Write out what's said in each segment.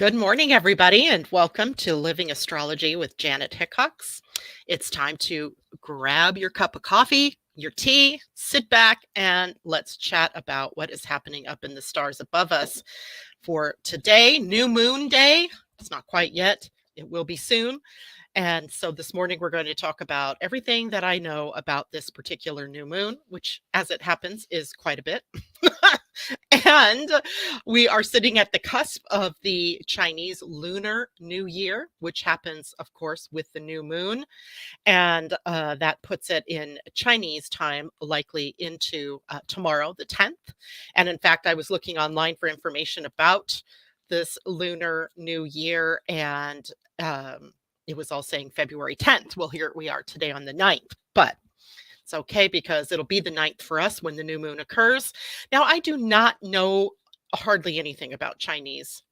Good morning, everybody, and welcome to Living Astrology with Janet Hickox. It's time to grab your cup of coffee, your tea, sit back, and let's chat about what is happening up in the stars above us for today, New Moon Day. It's not quite yet, it will be soon. And so this morning we're going to talk about everything that I know about this particular new moon, which, as it happens, is quite a bit. And we are sitting at the cusp of the Chinese Lunar New Year, which happens, of course, with the new moon. And that puts it in Chinese time, likely into tomorrow, the 10th. And in fact, I was looking online for information about this Lunar New Year, and it was all saying February 10th. Well, here we are today on the 9th, but it's okay because it'll be the 9th for us when the new moon occurs. Now, I do not know hardly anything about Chinese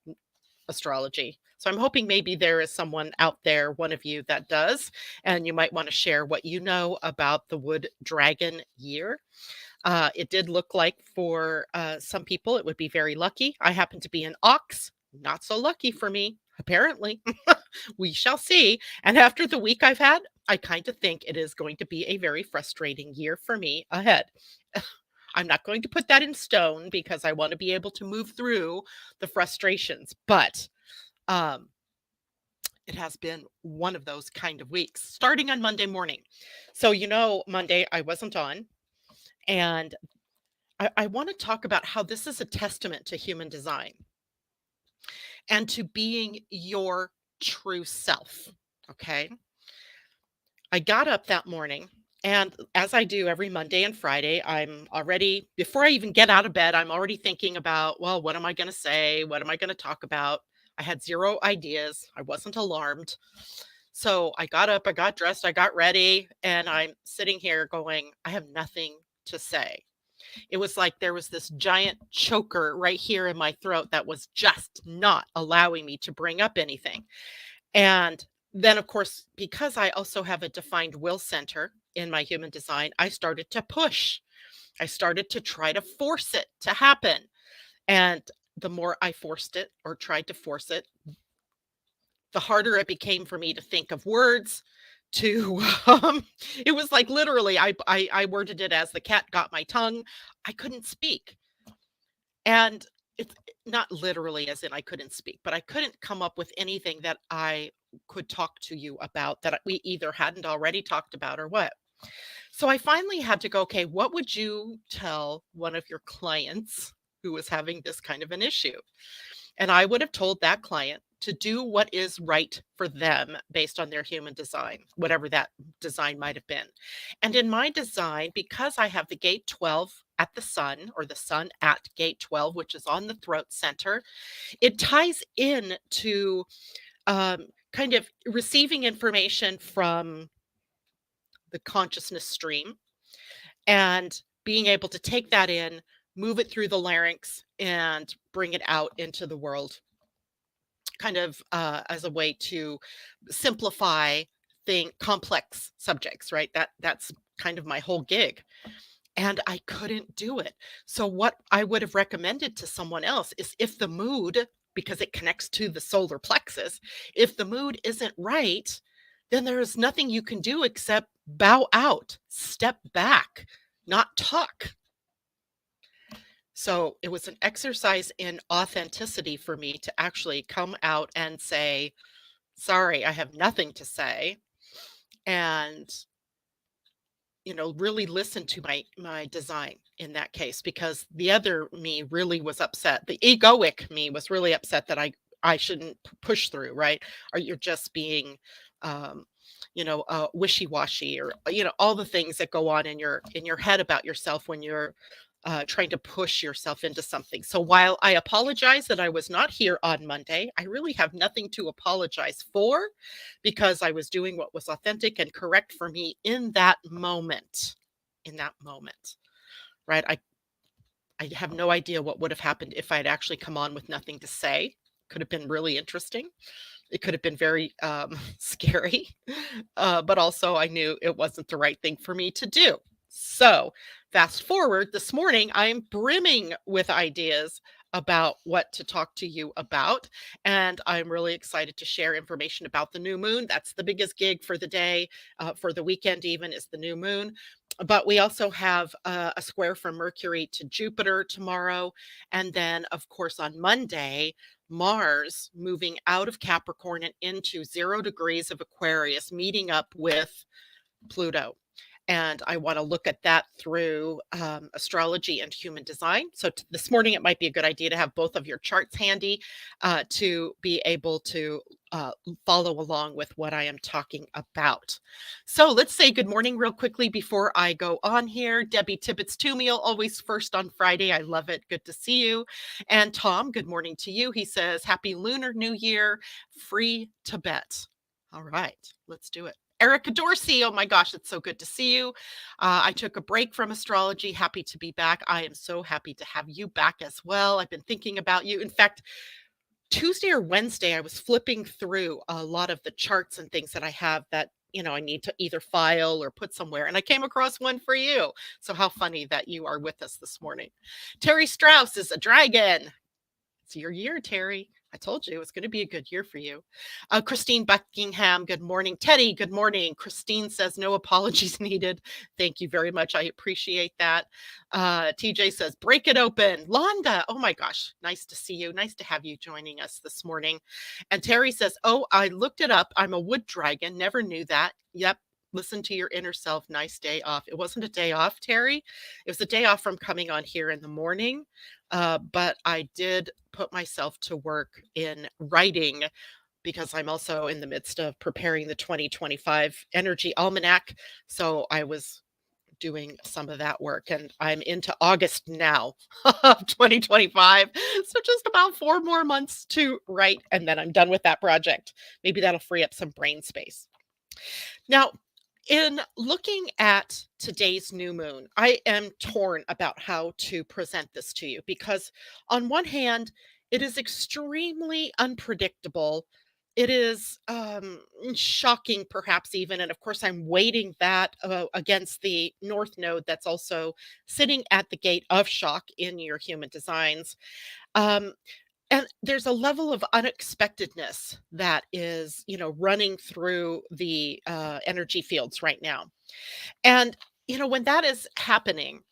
astrology. So I'm hoping maybe there is someone out there, one of you that does, and you might want to share what you know about the wood dragon year. It did look like for some people it would be very lucky. I happen to be an ox, not so lucky for me, apparently. We shall see. And after the week I've had, I kind of think it is going to be a very frustrating year for me ahead. I'm not going to put that in stone because I want to be able to move through the frustrations, but it has been one of those kind of weeks, starting on Monday morning. So, Monday I wasn't on, and I want to talk about how this is a testament to human design and to being your true self. Okay. I got up that morning, and as I do every Monday and Friday, I'm already, before I even get out of bed, I'm already thinking about, well, what am I going to say? What am I going to talk about? I had zero ideas. I wasn't alarmed. So I got up, I got dressed, I got ready, and I'm sitting here going, I have nothing to say. It was like there was this giant choker right here in my throat that was just not allowing me to bring up anything. And then, of course, because I also have a defined will center in my human design, I started to push. I started to try to force it to happen. And the more I forced it or tried to force it, the harder it became for me to think of words to it was like literally I worded it as the cat got my tongue. I couldn't speak. And it's not literally as in I couldn't speak, but I couldn't come up with anything that I could talk to you about that we either hadn't already talked about or what. So I finally had to go, okay, what would you tell one of your clients who was having this kind of an issue? And I would have told that client to do what is right for them based on their human design, whatever that design might have been. And in my design, because I have the gate 12 at the sun, or the sun at gate 12, which is on the throat center, it ties in to kind of receiving information from the consciousness stream and being able to take that in, move it through the larynx, and bring it out into the world, kind of as a way to simplify complex subjects, right? That's kind of my whole gig. And I couldn't do it. So what I would have recommended to someone else is, if the mood, because it connects to the solar plexus, if the mood isn't right, then there is nothing you can do except bow out, step back, not talk. So it was an exercise in authenticity for me to actually come out and say, sorry, I have nothing to say. And really listen to my design in that case, because the other me really was upset. The egoic me was really upset that I shouldn't push through, right? Or you're just being wishy-washy, or all the things that go on in your head about yourself when you're trying to push yourself into something. So while I apologize that I was not here on Monday, I really have nothing to apologize for, because I was doing what was authentic and correct for me in that moment. In that moment, right? I have no idea what would have happened if I had actually come on with nothing to say. Could have been really interesting. It could have been very scary, but also I knew it wasn't the right thing for me to do. So fast forward this morning, I am brimming with ideas about what to talk to you about. And I'm really excited to share information about the new moon. That's the biggest gig for the day, for the weekend, even is the new moon. But we also have a square from Mercury to Jupiter tomorrow. And then, of course, on Monday, Mars moving out of Capricorn and into 0 degrees of Aquarius, meeting up with Pluto. And I want to look at that through astrology and human design. So this morning, it might be a good idea to have both of your charts handy to be able to uh, follow along with what I am talking about. So let's say good morning real quickly before I go on here. Debbie Tibbetts Tumiel, always first on Friday. I love it. Good to see you. And Tom, good morning to you. He says, Happy Lunar New Year, free Tibet. All right, let's do it. Erica Dorsey, oh my gosh, it's so good to see you. I took a break from astrology. Happy to be back. I am so happy to have you back as well. I've been thinking about you. In fact, Tuesday or Wednesday, I was flipping through a lot of the charts and things that I have that, I need to either file or put somewhere. And I came across one for you. So, how funny that you are with us this morning. Terry Strauss is a dragon. It's your year, Terry. I told you it was going to be a good year for you. Christine Buckingham, good morning. Teddy, good morning. Christine says, no apologies needed. Thank you very much. I appreciate that. TJ says, break it open. Londa, oh my gosh, nice to see you. Nice to have you joining us this morning. And Terry says, oh, I looked it up. I'm a wood dragon. Never knew that. Yep. Listen to your inner self. Nice day off. It wasn't a day off, Terry. It was a day off from coming on here in the morning. But I did put myself to work in writing because I'm also in the midst of preparing the 2025 Energy Almanac. So I was doing some of that work and I'm into August now of 2025. So just about 4 more months to write and then I'm done with that project. Maybe that'll free up some brain space. Now, in looking at today's new moon, I am torn about how to present this to you because, on one hand, it is extremely unpredictable. It is shocking, perhaps even. And of course, I'm weighting that against the North Node that's also sitting at the gate of shock in your human designs. Um, and there's a level of unexpectedness that is, running through the energy fields right now. And, when that is happening,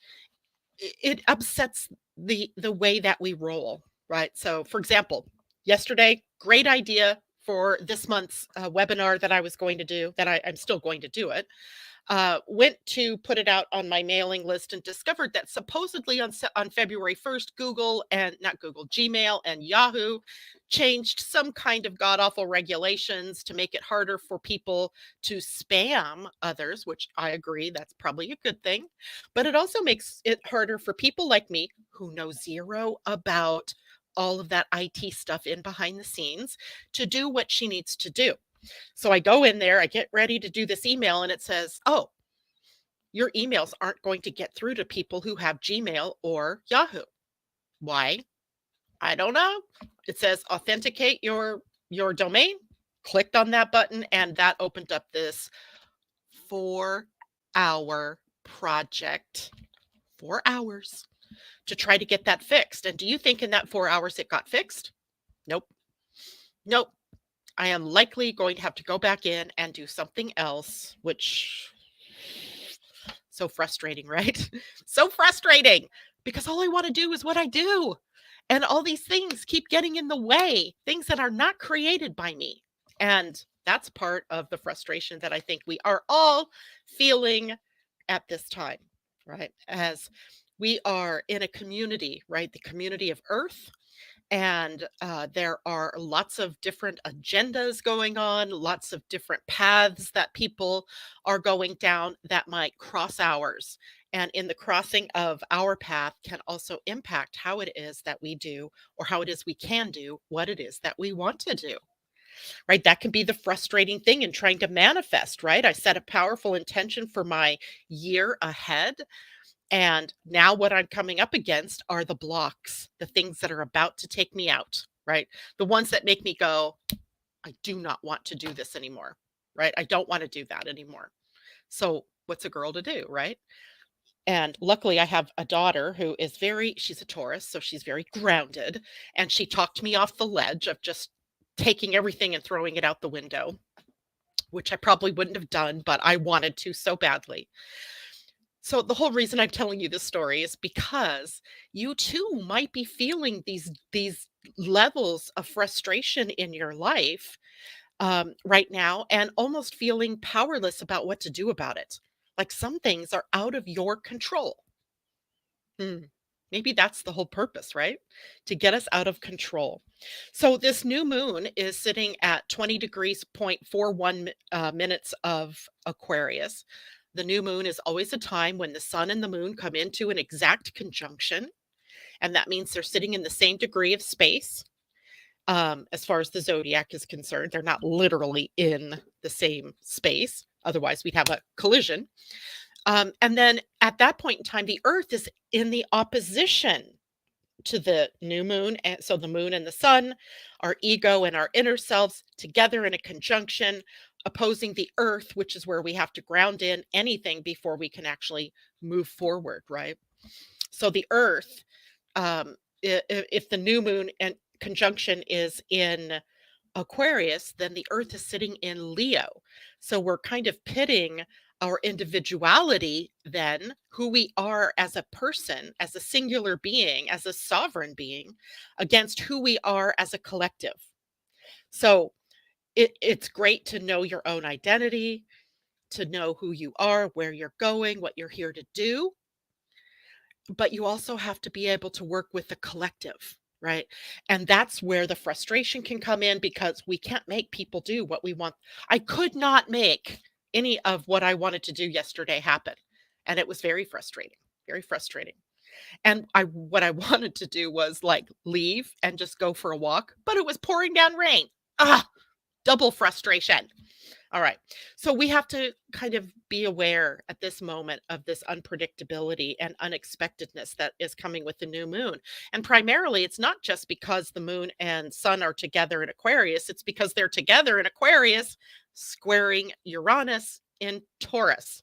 it upsets the way that we roll, right? So, for example, yesterday, great idea for this month's webinar that I was going to do, that I'm still going to do it. Went to put it out on my mailing list and discovered that supposedly on February 1st, Google and not Google, Gmail and Yahoo changed some kind of god awful regulations to make it harder for people to spam others, which I agree that's probably a good thing. But it also makes it harder for people like me who know zero about all of that IT stuff in behind the scenes to do what she needs to do. So I go in there, I get ready to do this email, and it says, oh, your emails aren't going to get through to people who have Gmail or Yahoo. Why? I don't know. It says authenticate your domain. Clicked on that button, and that opened up this 4-hour project. 4 hours to try to get that fixed. And do you think in that 4 hours it got fixed? Nope. Nope. I am likely going to have to go back in and do something else, which so frustrating, right? So frustrating because all I want to do is what I do. And all these things keep getting in the way, things that are not created by me. And that's part of the frustration that I think we are all feeling at this time, right? As we are in a community, right? The community of Earth, and there are lots of different agendas going on, lots of different paths that people are going down that might cross ours. And in the crossing of our path can also impact how it is that we do, or how it is we can do what it is that we want to do, right? That can be the frustrating thing in trying to manifest, right? I set a powerful intention for my year ahead. And now what I'm coming up against are the blocks, the things that are about to take me out, right? The ones that make me go, I do not want to do this anymore, right? I don't want to do that anymore. So what's a girl to do, right? And luckily, I have a daughter who is she's a Taurus, so she's very grounded. And she talked me off the ledge of just taking everything and throwing it out the window, which I probably wouldn't have done, but I wanted to so badly. So, the whole reason I'm telling you this story is because you too might be feeling these levels of frustration in your life right now and almost feeling powerless about what to do about it. Like some things are out of your control. Hmm. Maybe that's the whole purpose, right? To get us out of control. So this new moon is sitting at 20 degrees point 41 minutes of Aquarius. The new moon is always a time when the sun and the moon come into an exact conjunction, and that means they're sitting in the same degree of space. As far as the zodiac is concerned, they're not literally in the same space. Otherwise, we'd have a collision. And then at that point in time, the Earth is in the opposition to the new moon. And so the moon and the sun, our ego and our inner selves together in a conjunction, opposing the Earth, which is where we have to ground in anything before we can actually move forward, right? So the Earth, if the new moon and conjunction is in Aquarius, then the Earth is sitting in Leo. So we're kind of pitting our individuality, then who we are as a person, as a singular being, as a sovereign being, against who we are as a collective. So it's great to know your own identity, to know who you are, where you're going, what you're here to do, but you also have to be able to work with the collective, right? And that's where the frustration can come in because we can't make people do what we want. I could not make any of what I wanted to do yesterday happen. And it was very frustrating, very frustrating. And what I wanted to do was like leave and just go for a walk, but it was pouring down rain. Ah, double frustration. All right. So we have to kind of be aware at this moment of this unpredictability and unexpectedness that is coming with the new moon. And primarily, it's not just because the moon and sun are together in Aquarius, it's because they're together in Aquarius, squaring Uranus in Taurus.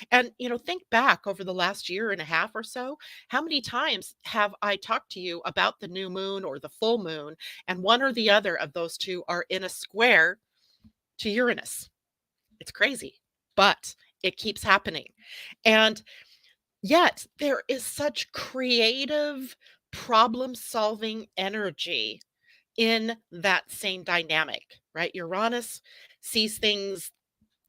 And, think back over the last year and a half or so. How many times have I talked to you about the new moon or the full moon, and one or the other of those two are in a square to Uranus? It's crazy, but it keeps happening. And yet there is such creative problem solving energy in that same dynamic, right? Uranus sees things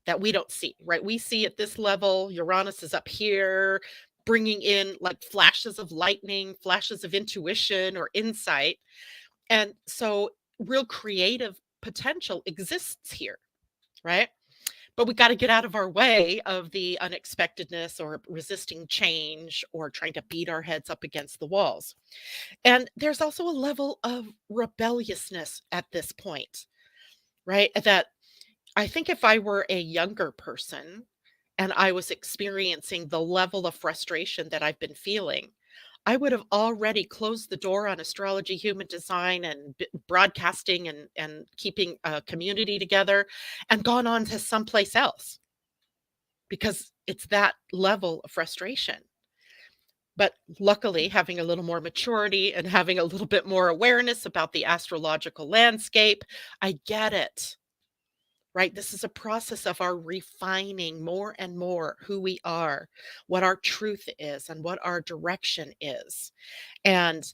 that we don't see, right? We see at this level, Uranus is up here, bringing in like flashes of lightning, flashes of intuition or insight. And so real creative potential exists here, right? But we got to get out of our way of the unexpectedness or resisting change or trying to beat our heads up against the walls. And there's also a level of rebelliousness at this point, right? That I think if I were a younger person and I was experiencing the level of frustration that I've been feeling, I would have already closed the door on astrology, human design, and broadcasting and keeping a community together and gone on to someplace else because it's that level of frustration. But luckily, having a little more maturity and having a little bit more awareness about the astrological landscape, I get it. Right? This is a process of our refining more and more who we are, what our truth is, and what our direction is. And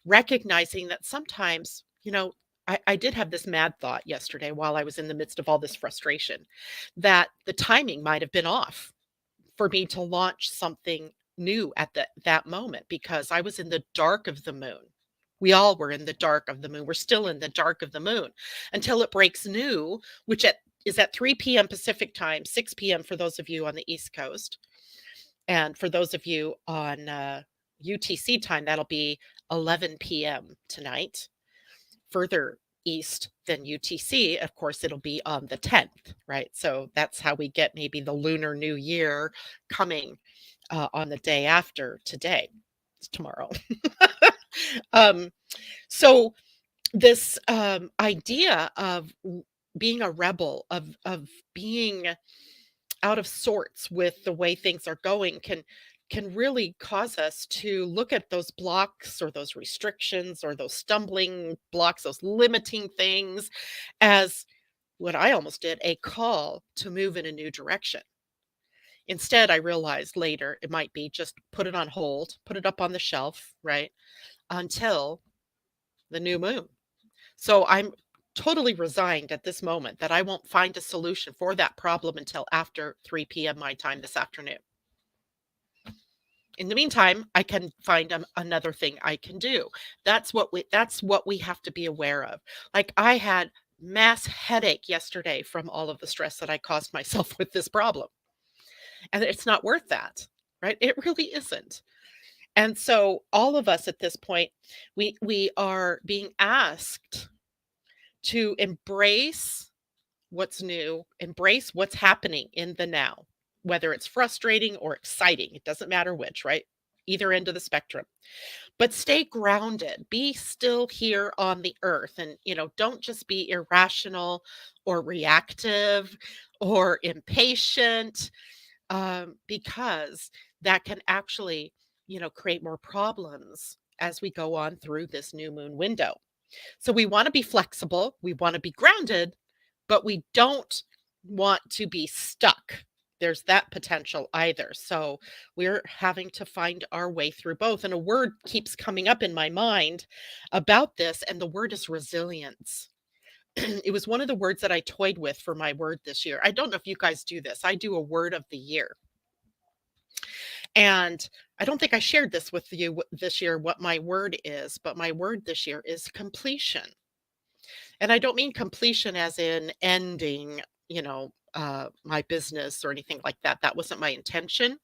recognizing that sometimes, I did have this mad thought yesterday while I was in the midst of all this frustration that the timing might have been off for me to launch something new at that moment because I was in the dark of the moon. We all were in the dark of the moon. We're still in the dark of the moon until it breaks new, which is at 3 p.m. Pacific time, 6 p.m. for those of you on the East Coast. And for those of you on UTC time, that'll be 11 p.m. tonight. Further east than UTC, of course, it'll be on the 10th, right? So that's how we get maybe the Lunar New Year coming on the day after today. It's tomorrow. um, so this idea of being a rebel, of being out of sorts with the way things are going can really cause us to look at those blocks or those restrictions or those stumbling blocks, those limiting things, as what I almost did, a call to move in a new direction. Instead, I realized later it might be just put it on hold, put it up on the shelf, right? Until the new moon. So I'm totally resigned at this moment that I won't find a solution for that problem until after 3 p.m. my time this afternoon. In the meantime, I can find another thing I can do. That's what we have to be aware of. Like I had mass headache yesterday from all of the stress that I caused myself with this problem. And it's not worth that, right? It really isn't. And so all of us at this point, we are being asked to embrace what's new, embrace what's happening in the now, whether it's frustrating or exciting. It doesn't matter which, right? Either end of the spectrum. But stay grounded. Be still here on the earth and, don't just be irrational or reactive or impatient, because that can actually, create more problems as we go on through this new moon window. So we want to be flexible, we want to be grounded, but we don't want to be stuck. There's that potential either. So we're having to find our way through both. And a word keeps coming up in my mind about this, and the word is resilience. It was one of the words that I toyed with for my word this year. I don't know if you guys do this. I do a word of the year. And I don't think I shared this with you this year, what my word is, but my word this year is completion. And I don't mean completion as in ending, my business or anything like that. That wasn't my intention.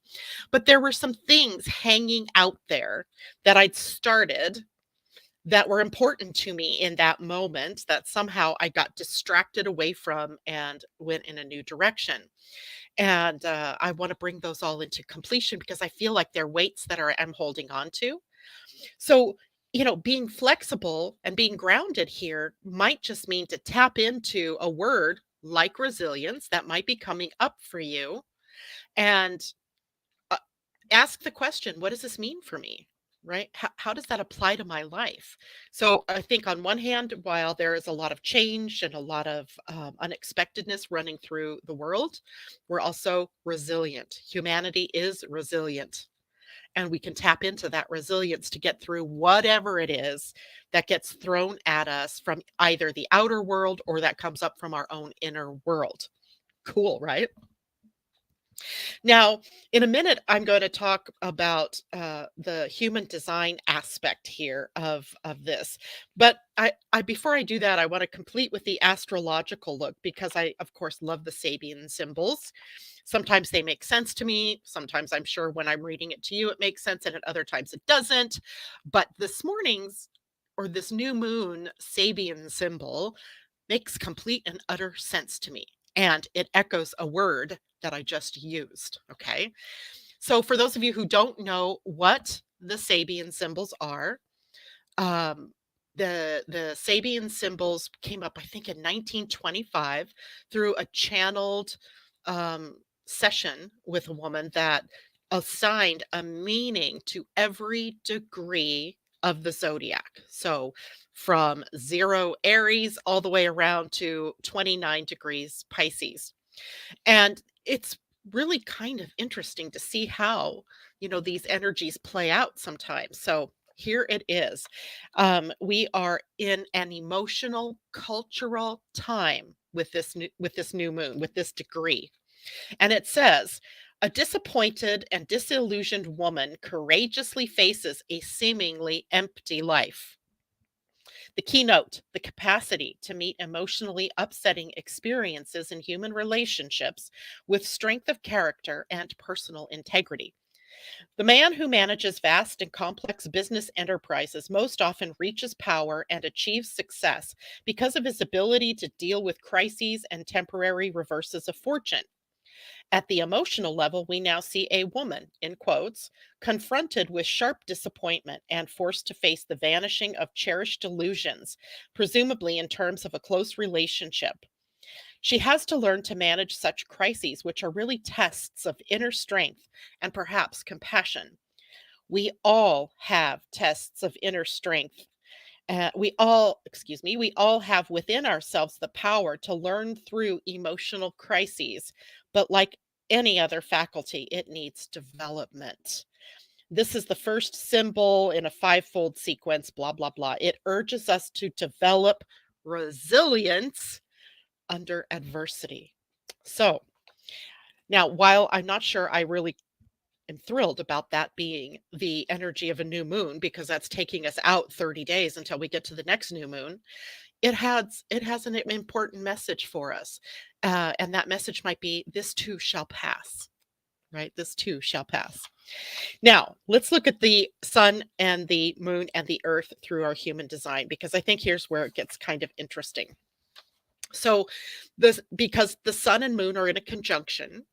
But there were some things hanging out there that I'd started that were important to me in that moment that somehow I got distracted away from and went in a new direction. And I want to bring those all into completion because I feel like they're weights that I'm holding on to. So, being flexible and being grounded here might just mean to tap into a word like resilience that might be coming up for you and uh, ask the question, what does this mean for me? Right? How does that apply to my life? So I think on one hand, while there is a lot of change and a lot of unexpectedness running through the world, we're also resilient. Humanity is resilient, and we can tap into that resilience to get through whatever it is that gets thrown at us from either the outer world or that comes up from our own inner world. Cool, right? Now, in a minute, I'm going to talk about the human design aspect here of this. But I before I do that, I want to complete with the astrological look because I, of course, love the Sabian symbols. Sometimes they make sense to me. Sometimes I'm sure when I'm reading it to you, it makes sense, and at other times it doesn't. But this morning's or this new moon Sabian symbol makes complete and utter sense to me. And it echoes a word that I just used. Okay. So, for those of you who don't know what the Sabian symbols are, um, the Sabian symbols came up, I think, in 1925 through a channeled session with a woman that assigned a meaning to every degree of the zodiac. So from 0 Aries all the way around to 29 degrees Pisces. And it's really kind of interesting to see how, these energies play out sometimes. So here it is. We are in an emotional, cultural time with this new moon, with this degree. And it says, a disappointed and disillusioned woman courageously faces a seemingly empty life. The keynote, the capacity to meet emotionally upsetting experiences in human relationships with strength of character and personal integrity. The man who manages vast and complex business enterprises most often reaches power and achieves success because of his ability to deal with crises and temporary reverses of fortune. At the emotional level, we now see a woman, in quotes, confronted with sharp disappointment and forced to face the vanishing of cherished illusions, presumably in terms of a close relationship. She has to learn to manage such crises, which are really tests of inner strength and perhaps compassion. We all have tests of inner strength. We all have within ourselves the power to learn through emotional crises. But like any other faculty, it needs development. This is the first symbol in a fivefold sequence, blah, blah, blah. It urges us to develop resilience under adversity. So now, while I'm not sure I really am thrilled about that being the energy of a new moon, because that's taking us out 30 days until we get to the next new moon, it has an important message for us. And that message might be, this too shall pass, right? This too shall pass. Now, let's look at the sun and the moon and the earth through our human design, because I think here's where it gets kind of interesting. So, because the sun and moon are in a conjunction,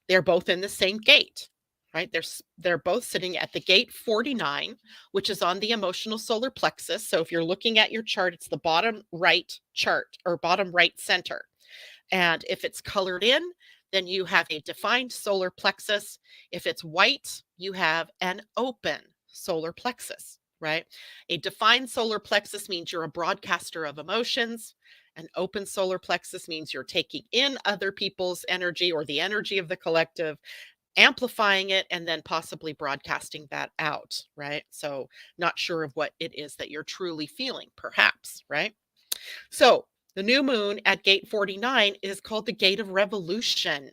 they're both in the same gate, right? They're both sitting at the gate 49, which is on the emotional solar plexus. So if you're looking at your chart, it's the bottom right chart or bottom right center. And if it's colored in, then you have a defined solar plexus. If it's white, you have an open solar plexus, right? A defined solar plexus means you're a broadcaster of emotions. An open solar plexus means you're taking in other people's energy or the energy of the collective, amplifying it, and then possibly broadcasting that out, right? So, not sure of what it is that you're truly feeling, perhaps, right? So, the new moon at gate 49 is called the gate of revolution.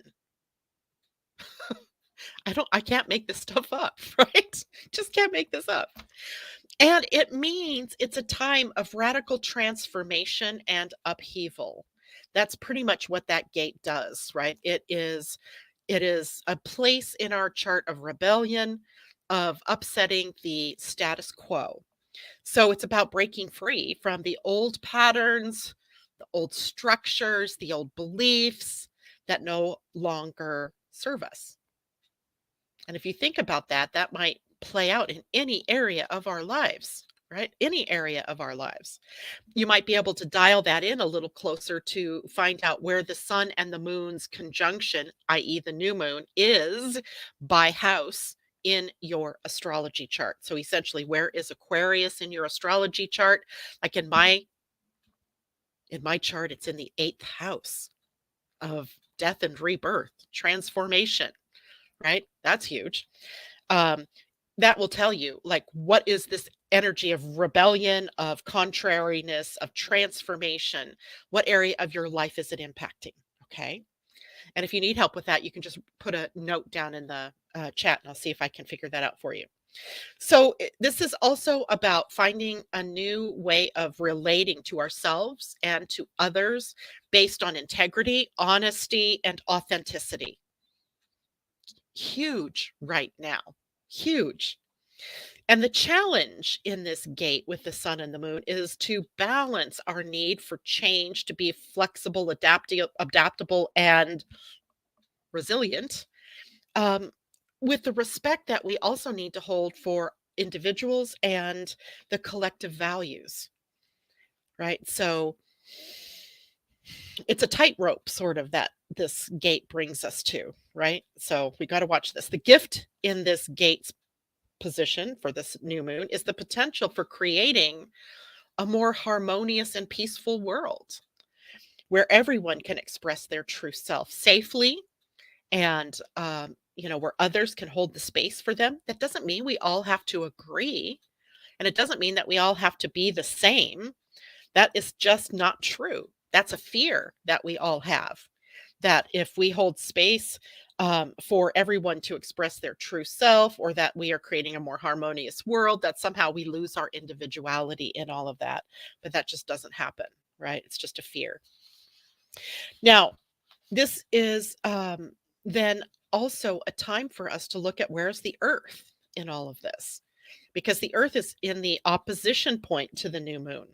I can't make this stuff up, right? Just can't make this up. And it means it's a time of radical transformation and upheaval. That's pretty much what that gate does, right? It is a place in our chart of rebellion, of upsetting the status quo. So it's about breaking free from the old patterns, the old structures, the old beliefs that no longer serve us. And if you think about that, that might play out in any area of our lives, right? Any area of our lives. You might be able to dial that in a little closer to find out where the sun and the moon's conjunction, i.e., the new moon, is by house in your astrology chart. So essentially, where is Aquarius in your astrology chart? Like in my chart, it's in the 8th house of death and rebirth, transformation, right? That's huge. Um, that will tell you, like, what is this energy of rebellion, of contrariness, of transformation? What area of your life is it impacting? Okay. And if you need help with that, you can just put a note down in the chat and I'll see if I can figure that out for you. So, this is also about finding a new way of relating to ourselves and to others based on integrity, honesty, and authenticity. Huge right now. Huge. And the challenge in this gate with the sun and the moon is to balance our need for change, to be flexible, adaptable, and resilient, um, with the respect that we also need to hold for individuals and the collective values, right? So it's a tightrope, sort of, that this gate brings us to, right? So we got to watch this. The gift in this gate's position for this new moon is the potential for creating a more harmonious and peaceful world where everyone can express their true self safely, and where others can hold the space for them. That doesn't mean we all have to agree, and it doesn't mean that we all have to be the same. That is just not true. That's a fear that we all have, that if we hold space for everyone to express their true self, or that we are creating a more harmonious world, that somehow we lose our individuality in all of that. But that just doesn't happen, right? It's just a fear. Now, this is then also a time for us to look at, where's the earth in all of this? Because the earth is in the opposition point to the new moon.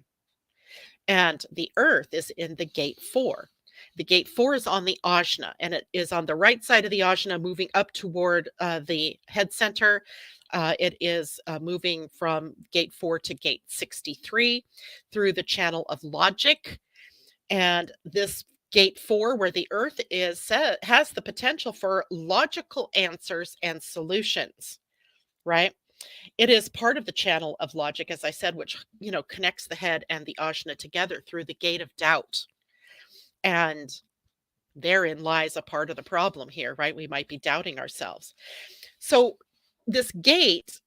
And the earth is in the gate 4. The gate 4 is on the ajna, and it is on the right side of the ajna, moving up toward the head center. It is moving from gate 4 to gate 63 through the channel of logic. And this Gate 4, where the Earth is has the potential for logical answers and solutions, right? It is part of the channel of logic, as I said, which, connects the head and the ajna together through the gate of doubt. And therein lies a part of the problem here, right? We might be doubting ourselves. So this gate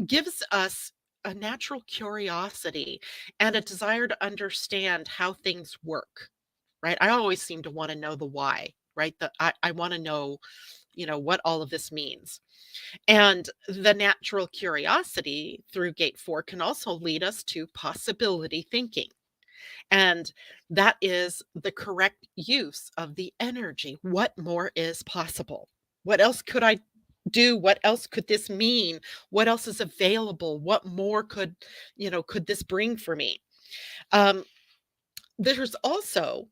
gives us a natural curiosity and a desire to understand how things work, right? I always seem to want to know the why, right? I want to know, what all of this means. And the natural curiosity through gate 4 can also lead us to possibility thinking. And that is the correct use of the energy. What more is possible? What else could I do? What else could this mean? What else is available? What more could this bring for me? Um, there's also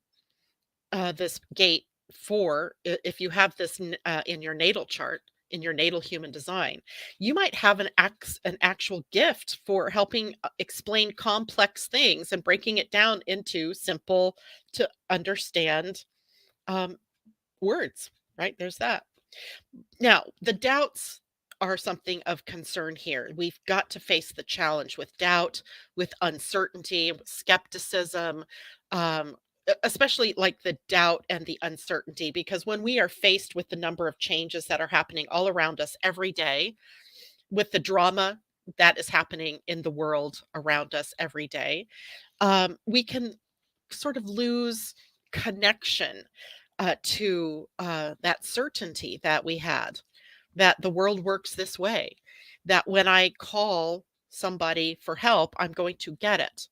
this gate 4, if you have this in your natal chart, in your natal human design, you might have an actual gift for helping explain complex things and breaking it down into simple to understand um, words, right? There's that. Now, the doubts are something of concern here. We've got to face the challenge with doubt, with uncertainty, with skepticism, especially like the doubt and the uncertainty, because when we are faced with the number of changes that are happening all around us every day, with the drama that is happening in the world around us every day, we can sort of lose connection to that certainty that we had, that the world works this way, that when I call somebody for help, I'm going to get it.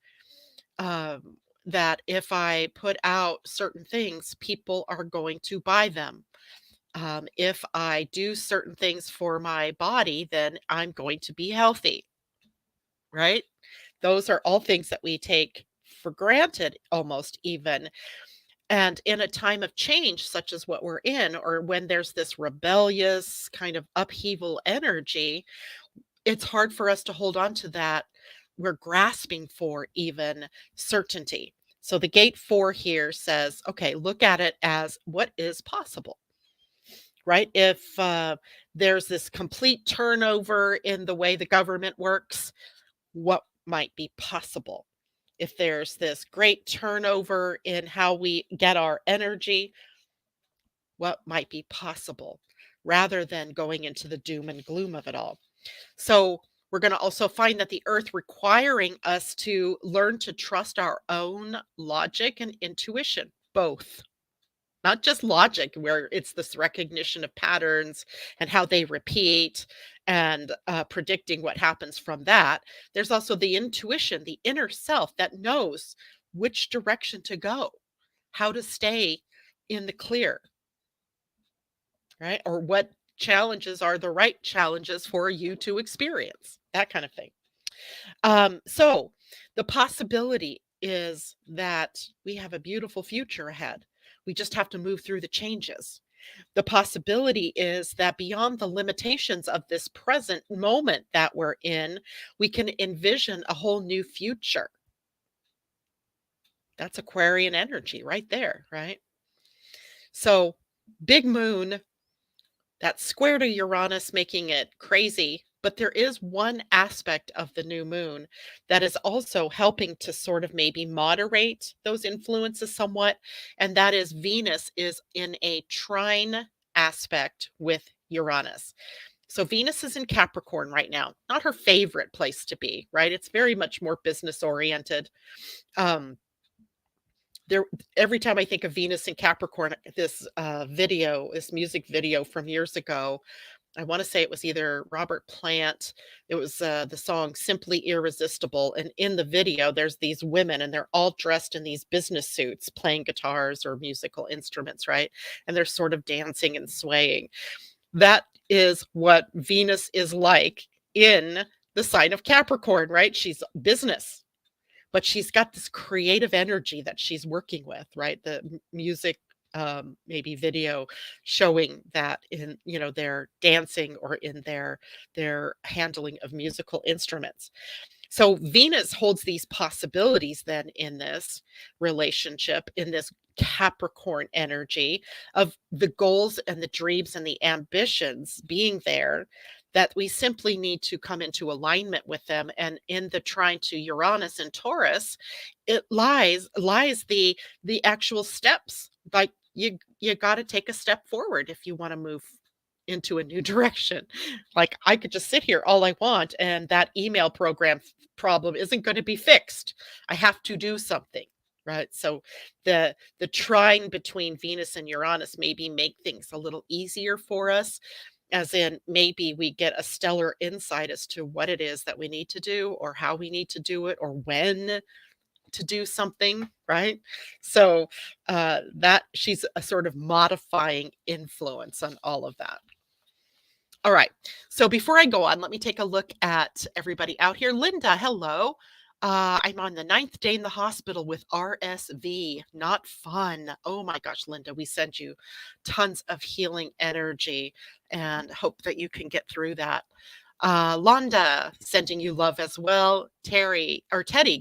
That if I put out certain things, people are going to buy them. If I do certain things for my body, then I'm going to be healthy, right? Those are all things that we take for granted almost even. And in a time of change, such as what we're in, or when there's this rebellious kind of upheaval energy, it's hard for us to hold on to that. We're grasping for even certainty. So the gate 4 here says, okay, look at it as what is possible, right? If there's this complete turnover in the way the government works, what might be possible? If there's this great turnover in how we get our energy, what might be possible? Rather than going into the doom and gloom of it all. So, we're going to also find that the earth requiring us to learn to trust our own logic and intuition, both. Not just logic, where it's this recognition of patterns and how they repeat and predicting what happens from that. There's also the intuition, the inner self that knows which direction to go, how to stay in the clear, right? Or what challenges are the right challenges for you to experience, that kind of thing. So the possibility is that we have a beautiful future ahead. We just have to move through the changes. The possibility is that beyond the limitations of this present moment that we're in, we can envision a whole new future. That's Aquarian energy right there, right? So, big moon, that's square to Uranus, making it crazy. But there is one aspect of the new moon that is also helping to sort of maybe moderate those influences somewhat. And that is Venus is in a trine aspect with Uranus. So Venus is in Capricorn right now. Not her favorite place to be, right? It's very much more business oriented. Um, there every time I think of Venus in Capricorn, this music video from years ago, I want to say it was either Robert Plant. It was the song Simply Irresistible. And in the video, there's these women and they're all dressed in these business suits playing guitars or musical instruments, right? And they're sort of dancing and swaying. That is what Venus is like in the sign of Capricorn, right? She's business, but she's got this creative energy that she's working with, right? The music, maybe video showing that in, their dancing or in their handling of musical instruments. So Venus holds these possibilities then in this relationship, in this Capricorn energy of the goals and the dreams and the ambitions being there, that we simply need to come into alignment with them. And in the trine to Uranus and Taurus, it lies the actual steps. Like you got to take a step forward if you want to move into a new direction. Like I could just sit here all I want and that email program problem isn't going to be fixed. I have to do something, right? So the trine between Venus and Uranus maybe make things a little easier for us, as in maybe we get a stellar insight as to what it is that we need to do or how we need to do it or when to do something, right? So that she's a sort of modifying influence on all of that. All right. So before I go on, let me take a look at everybody out here. Linda, hello. I'm on the 9th day in the hospital with RSV. Not fun. Oh my gosh, Linda, we send you tons of healing energy and hope that you can get through that. Londa, sending you love as well. Teddy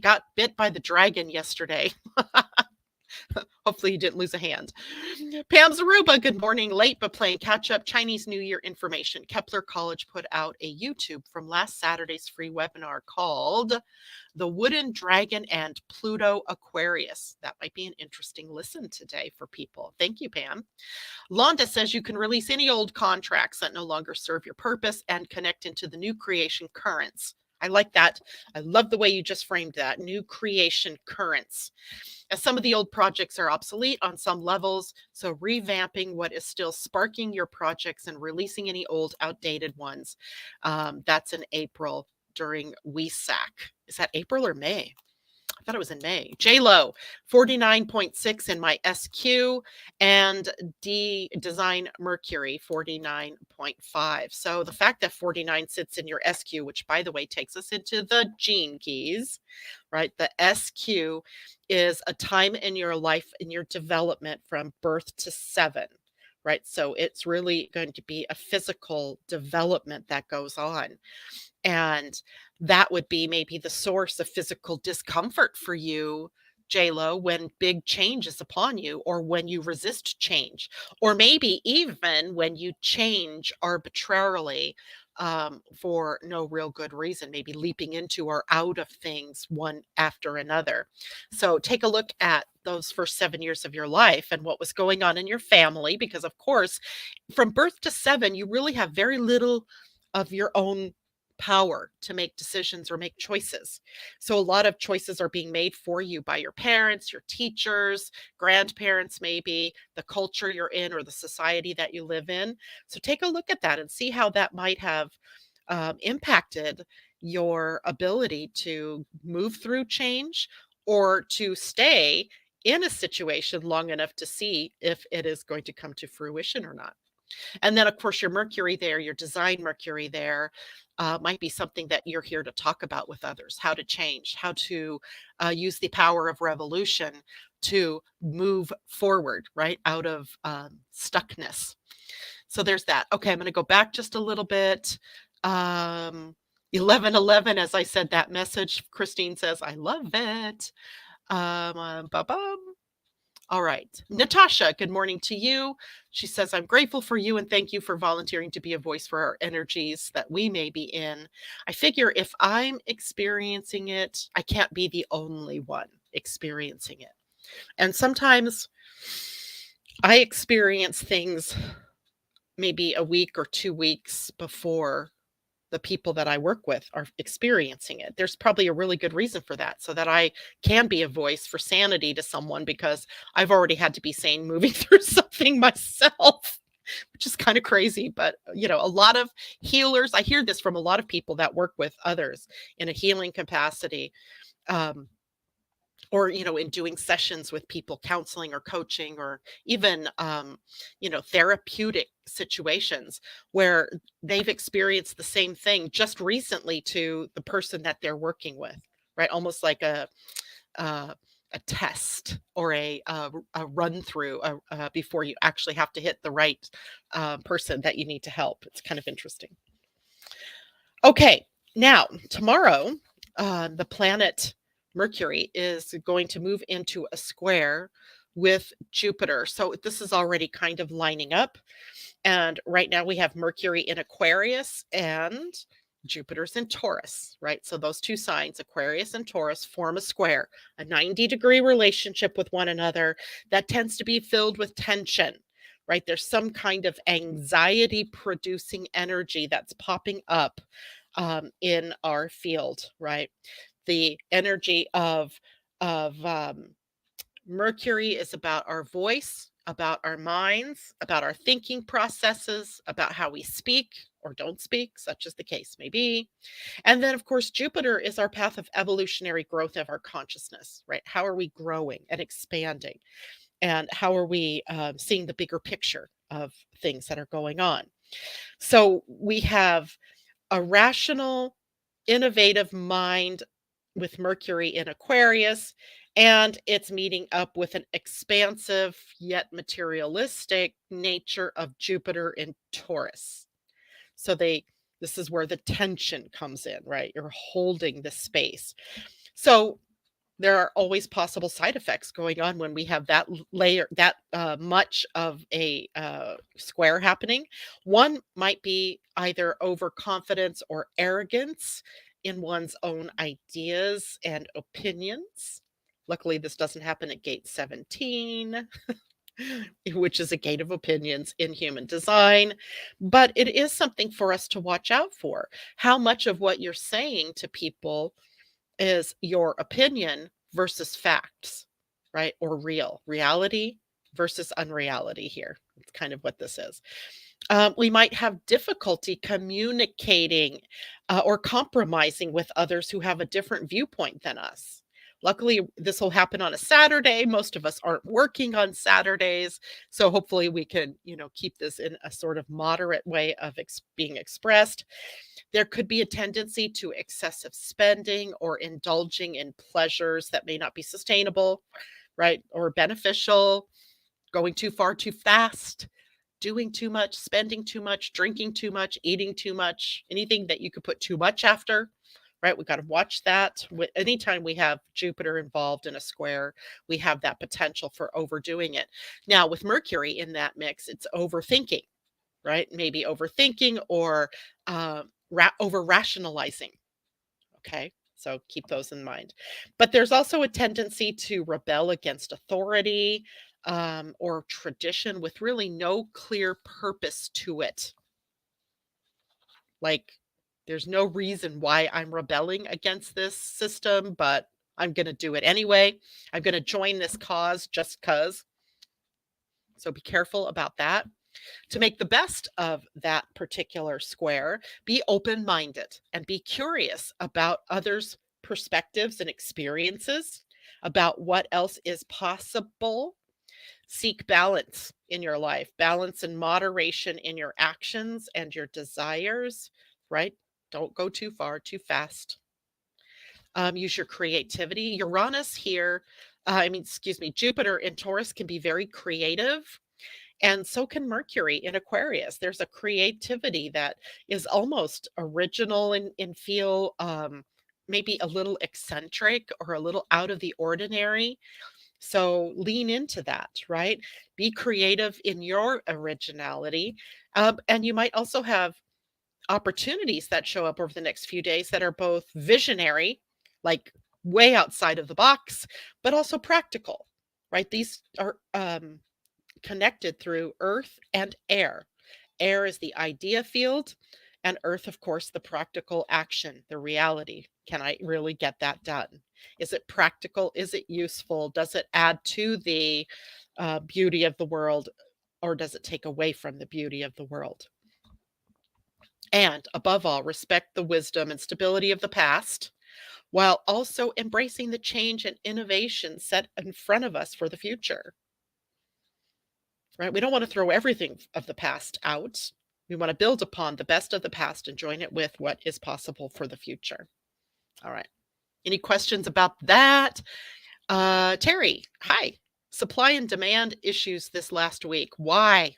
got bit by the dragon yesterday. Hopefully you didn't lose a hand. Pam Zaruba, good morning. Late but playing catch up. Chinese New Year information. Kepler College put out a YouTube from last Saturday's free webinar called The Wooden Dragon and Pluto Aquarius. That might be an interesting listen today for people. Thank you, Pam. Londa says you can release any old contracts that no longer serve your purpose and connect into the new creation currents. I like that. I love the way you just framed that. New creation currents. As some of the old projects are obsolete on some levels, so revamping what is still sparking your projects and releasing any old, outdated ones. That's in April during WESAC. Is that April or May? I thought it was in May. J-Lo, 49.6 in my SQ, and Design Mercury, 49.5. So the fact that 49 sits in your SQ, which by the way takes us into the gene keys, right? The SQ is a time in your life, in your development from birth to 7, right? So it's really going to be a physical development that goes on. And that would be maybe the source of physical discomfort for you, J-Lo, when big change is upon you, or when you resist change, or maybe even when you change arbitrarily for no real good reason, maybe leaping into or out of things one after another. So take a look at those first 7 years of your life and what was going on in your family, because of course, from birth to 7, you really have very little of your own power to make decisions or make choices. So a lot of choices are being made for you by your parents, your teachers, grandparents, maybe the culture you're in or the society that you live in. So take a look at that and see how that might have impacted your ability to move through change or to stay in a situation long enough to see if it is going to come to fruition or not. And then, of course, your Mercury there, your design Mercury there, might be something that you're here to talk about with others, how to change, how to use the power of revolution to move forward, right, out of stuckness. So there's that. Okay, I'm going to go back just a little bit. 1111, as I said that message, Christine says, I love it. Ba-bum. All right. Natasha, good morning to you. She says, I'm grateful for you and thank you for volunteering to be a voice for our energies that we may be in. I figure if I'm experiencing it, I can't be the only one experiencing it. And sometimes I experience things maybe a week or 2 weeks before the people that I work with are experiencing it. There's probably a really good reason for that, so that I can be a voice for sanity to someone, because I've already had to be sane moving through something myself, which is kind of crazy. But, a lot of healers, I hear this from a lot of people that work with others in a healing capacity. Or in doing sessions with people, counseling or coaching, or even therapeutic situations where they've experienced the same thing just recently to the person that they're working with, right? Almost like a test or a run through before you actually have to hit the right person that you need to help. It's kind of interesting. Okay, now tomorrow the planet Mercury is going to move into a square with Jupiter. So this is already kind of lining up. And right now we have Mercury in Aquarius and Jupiter's in Taurus, right? So those two signs, Aquarius and Taurus, form a square, a 90-degree relationship with one another that tends to be filled with tension, right? There's some kind of anxiety producing energy that's popping up in our field, right? The energy of Mercury is about our voice, about our minds, about our thinking processes, about how we speak or don't speak, such as the case may be. And then, of course, Jupiter is our path of evolutionary growth of our consciousness, right? How are we growing and expanding? And how are we seeing the bigger picture of things that are going on? So we have a rational, innovative mind with Mercury in Aquarius, and it's meeting up with an expansive yet materialistic nature of Jupiter in Taurus. So this is where the tension comes in, right? You're holding the space. So there are always possible side effects going on when we have that layer, that much of a square happening. One might be either overconfidence or arrogance in one's own ideas and opinions. Luckily, this doesn't happen at gate 17, which is a gate of opinions in human design. But it is something for us to watch out for. How much of what you're saying to people is your opinion versus facts, right? Or reality versus unreality here. It's kind of what this is. We might have difficulty communicating or compromising with others who have a different viewpoint than us. Luckily, this will happen on a Saturday. Most of us aren't working on Saturdays. So hopefully we can, keep this in a sort of moderate way of being expressed. There could be a tendency to excessive spending or indulging in pleasures that may not be sustainable, right? Or beneficial, going too far too fast, doing too much, spending too much, drinking too much, eating too much, anything that you could put too much after, right? We got to watch that. Anytime we have Jupiter involved in a square, we have that potential for overdoing it. Now, with Mercury in that mix, it's overthinking, right? Maybe overthinking or over rationalizing. Okay. So keep those in mind. But there's also a tendency to rebel against authority or tradition with really no clear purpose to it. Like, there's no reason why I'm rebelling against this system, but I'm going to do it anyway. I'm going to join this cause just because. So be careful about that. To make the best of that particular square, be open minded and be curious about others' perspectives and experiences, about what else is possible. Seek balance in your life, balance and moderation in your actions and your desires, right? Don't go too far, too fast. Use your creativity. Uranus here, Jupiter in Taurus can be very creative. And so can Mercury in Aquarius. There's a creativity that is almost original and feel maybe a little eccentric or a little out of the ordinary. So lean into that, right? Be creative in your originality. And you might also have opportunities that show up over the next few days that are both visionary, like way outside of the box, but also practical, right? These are connected through earth and air. Air is the idea field, and earth, of course, the practical action, the reality. Can I really get that done? Is it practical? Is it useful? Does it add to the beauty of the world, or does it take away from the beauty of the world? And above all, respect the wisdom and stability of the past while also embracing the change and innovation set in front of us for the future. Right? We don't want to throw everything of the past out. We want to build upon the best of the past and join it with what is possible for the future. All right. Any questions about that? Terry, hi. Supply and demand issues this last week. Why?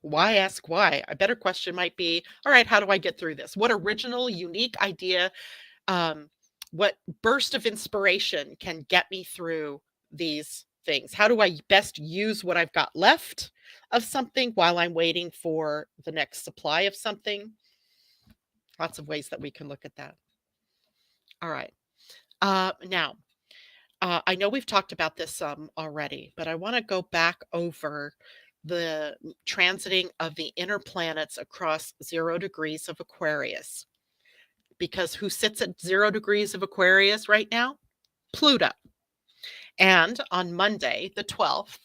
Why ask why? A better question might be, all right, how do I get through this? What original, unique idea, um, what burst of inspiration can get me through these things? How do I best use what I've got left of something while I'm waiting for the next supply of something? Lots of ways that we can look at that. All right. Now, I know we've talked about this some already, but I want to go back over the transiting of the inner planets across 0 degrees of Aquarius. Because who sits at 0 degrees of Aquarius right now? Pluto. And on Monday, the 12th,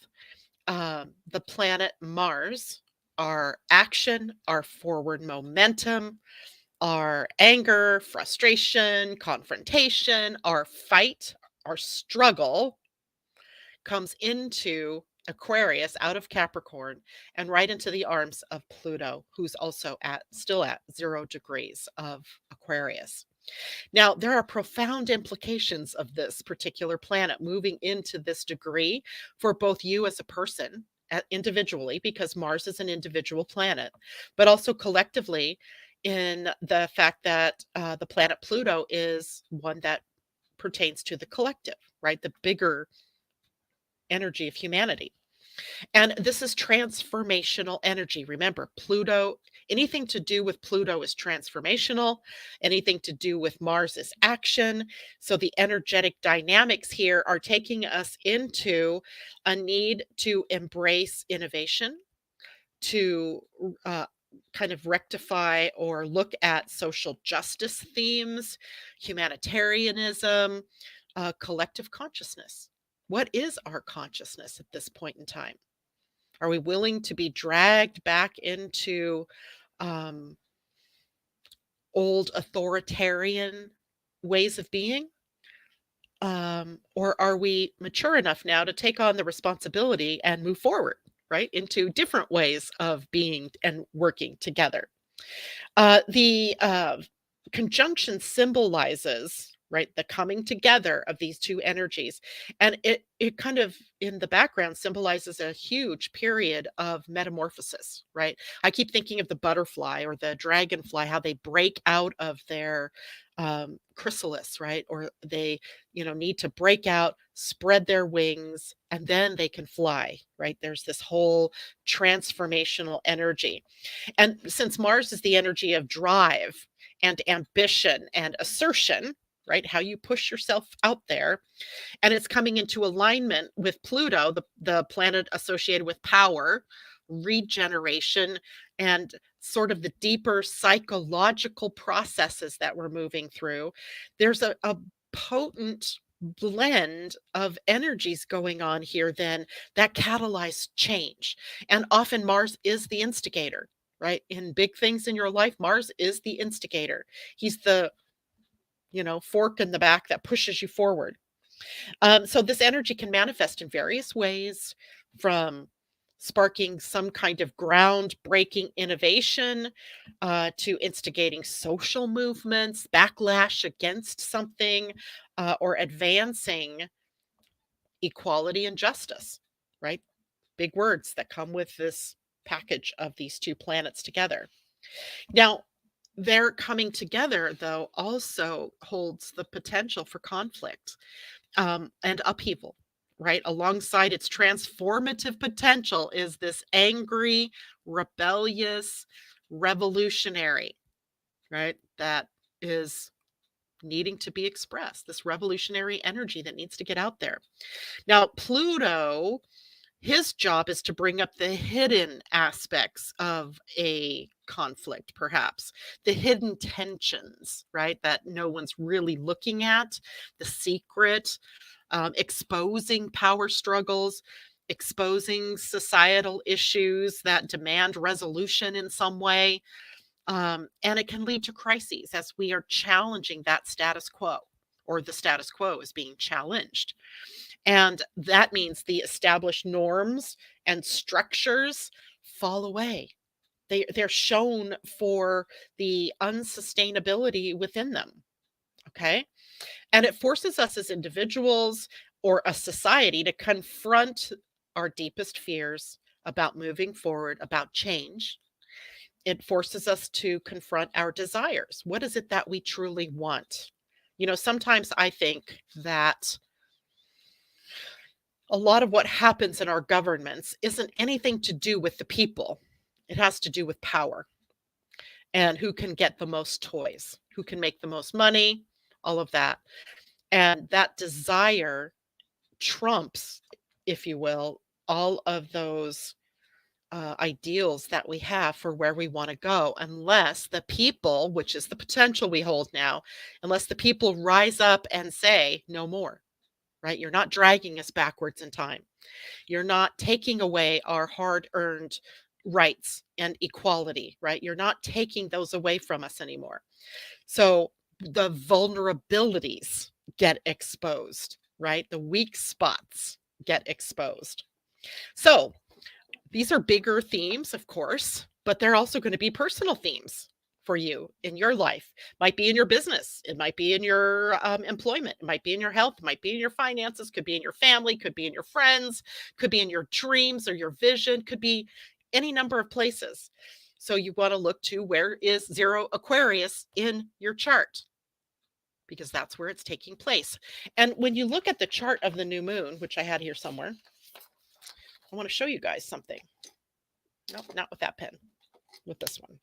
the planet Mars, our action, our forward momentum, our anger, frustration, confrontation, our fight, our struggle comes into Aquarius out of Capricorn and right into the arms of Pluto, who's also still at 0 degrees of Aquarius. Now, there are profound implications of this particular planet moving into this degree for both you as a person, individually, because Mars is an individual planet, but also collectively in the fact that the planet Pluto is one that pertains to the collective, right? The bigger energy of humanity. And this is transformational energy. Remember, Pluto, anything to do with Pluto is transformational. Anything to do with Mars is action. So the energetic dynamics here are taking us into a need to embrace innovation, to kind of rectify or look at social justice themes, humanitarianism, collective consciousness. What is our consciousness at this point in time? Are we willing to be dragged back into um, old authoritarian ways of being? Or are we mature enough now to take on the responsibility and move forward, right, into different ways of being and working together? The conjunction symbolizes, right, the coming together of these two energies, and it kind of in the background symbolizes a huge period of metamorphosis, right? I keep thinking of the butterfly or the dragonfly, how they break out of their chrysalis, right? Or they, need to break out, spread their wings, and then they can fly, right? There's this whole transformational energy. And since Mars is the energy of drive and ambition and assertion, right? How you push yourself out there. And it's coming into alignment with Pluto, the planet associated with power, regeneration, and sort of the deeper psychological processes that we're moving through. There's a potent blend of energies going on here then that catalyze change. And often Mars is the instigator, right? In big things in your life, Mars is the instigator. He's the, fork in the back that pushes you forward. So this energy can manifest in various ways, from sparking some kind of groundbreaking innovation to instigating social movements, backlash against something, or advancing equality and justice, right? Big words that come with this package of these two planets together. Now, their coming together, though, also holds the potential for conflict and upheaval, right? Alongside its transformative potential is this angry, rebellious, revolutionary, right? That is needing to be expressed, this revolutionary energy that needs to get out there. Now, Pluto, his job is to bring up the hidden aspects of a conflict, perhaps the hidden tensions, right? That no one's really looking at, the secret, exposing power struggles, exposing societal issues that demand resolution in some way. And it can lead to crises as we are challenging that status quo, or the status quo is being challenged. And that means the established norms and structures fall away. They're shown for the unsustainability within them. Okay. And it forces us as individuals or a society to confront our deepest fears about moving forward, about change. It forces us to confront our desires. What is it that we truly want? Sometimes I think that a lot of what happens in our governments isn't anything to do with the people. It has to do with power and who can get the most toys, who can make the most money, all of that. And that desire trumps, if you will, all of those ideals that we have for where we want to go, unless the people, which is the potential we hold now, unless the people rise up and say, no more, right? You're not dragging us backwards in time. You're not taking away our hard earned rights and equality, right? You're not taking those away from us anymore. So the vulnerabilities get exposed, right? The weak spots get exposed. So these are bigger themes, of course, but they're also going to be personal themes for you in your life. Might be in your business. It might be in your employment. It might be in your health. It might be in your finances. Could be in your family. Could be in your friends. Could be in your dreams or your vision. Could be any number of places. So you want to look to where is zero Aquarius in your chart, because that's where it's taking place. And when you look at the chart of the new moon, which I had here somewhere, I want to show you guys something. Nope, not with that pen, with this one.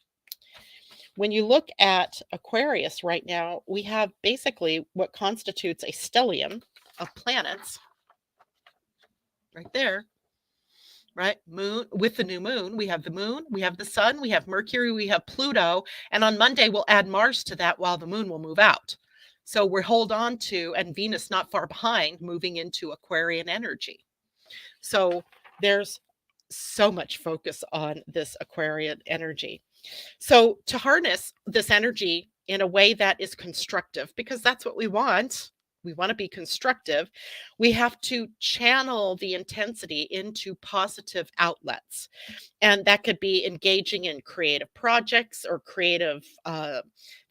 When you look at Aquarius right now, we have basically what constitutes a stellium of planets right there, right? Moon with the new moon. We have the moon, we have the sun, we have Mercury, we have Pluto. And on Monday, we'll add Mars to that while the moon will move out. So we're hold on to, and Venus not far behind, moving into Aquarian energy. So there's so much focus on this Aquarian energy. So to harness this energy in a way that is constructive, because that's what we want to be constructive, we have to channel the intensity into positive outlets. And that could be engaging in creative projects or creative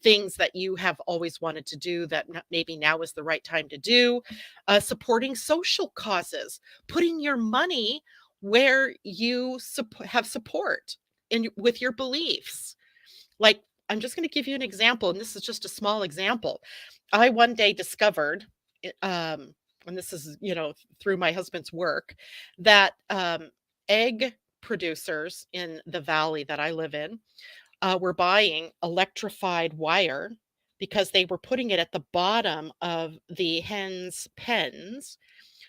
things that you have always wanted to do that maybe now is the right time to do, supporting social causes, putting your money where you have support with your beliefs. Like, I'm just going to give you an example, and this is just a small example. I one day discovered, and this is, through my husband's work, that egg producers in the valley that I live in were buying electrified wire because they were putting it at the bottom of the hens' pens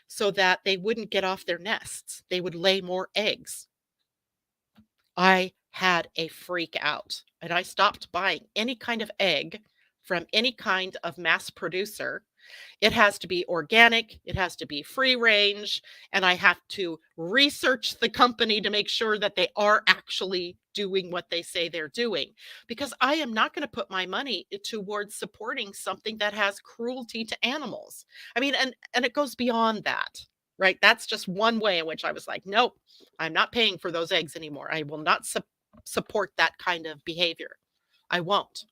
so that they wouldn't get off their nests. They would lay more eggs. I had a freak out, and I stopped buying any kind of egg from any kind of mass producer. It has to be organic, it has to be free range, and I have to research the company to make sure that they are actually doing what they say they're doing, because I am not going to put my money towards supporting something that has cruelty to animals. I mean, and it goes beyond that. Right? That's just one way in which I was like, nope, I'm not paying for those eggs anymore. I will not support that kind of behavior. I won't.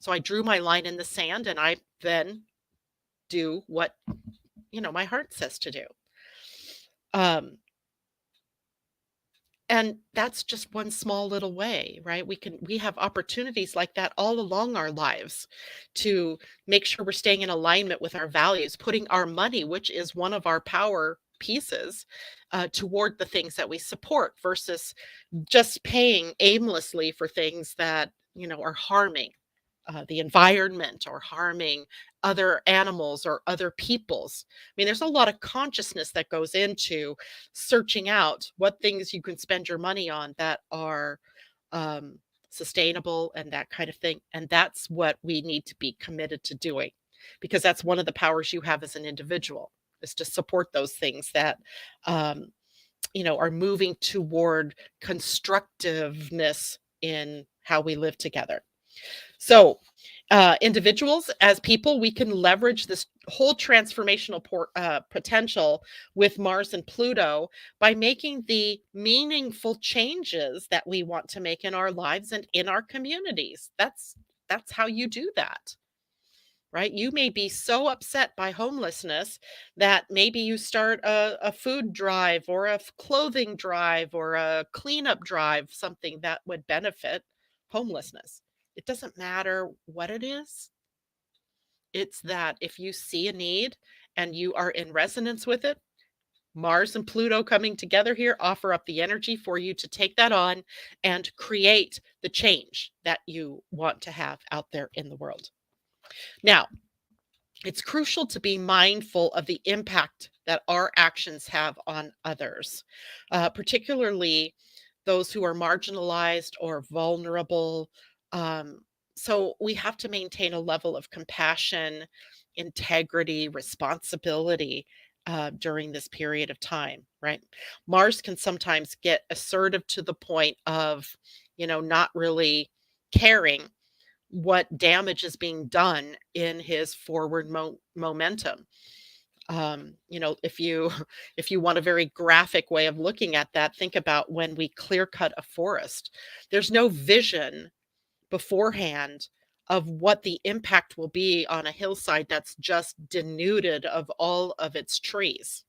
So I drew my line in the sand, and I then do what, my heart says to do. And that's just one small little way, right? We have opportunities like that all along our lives to make sure we're staying in alignment with our values, putting our money, which is one of our power pieces, toward the things that we support versus just paying aimlessly for things that, are harming the environment or harming other animals or other peoples. I mean, there's a lot of consciousness that goes into searching out what things you can spend your money on that are sustainable and that kind of thing. And that's what we need to be committed to doing, because that's one of the powers you have as an individual, is to support those things that are moving toward constructiveness in how we live together. So, individuals, as people, we can leverage this whole transformational potential with Mars and Pluto by making the meaningful changes that we want to make in our lives and in our communities. That's how you do that. right? You may be so upset by homelessness that maybe you start a food drive or clothing drive or a cleanup drive, something that would benefit homelessness. It doesn't matter what it is. It's that if you see a need and you are in resonance with it, Mars and Pluto coming together here offer up the energy for you to take that on and create the change that you want to have out there in the world. Now, it's crucial to be mindful of the impact that our actions have on others, particularly those who are marginalized or vulnerable. Um, so we have to maintain a level of compassion, integrity, responsibility during this period of time, right? Mars can sometimes get assertive to the point of, not really caring what damage is being done in his forward momentum. If you if you want a very graphic way of looking at that, think about when we clear cut a forest. There's no vision beforehand of what the impact will be on a hillside that's just denuded of all of its trees.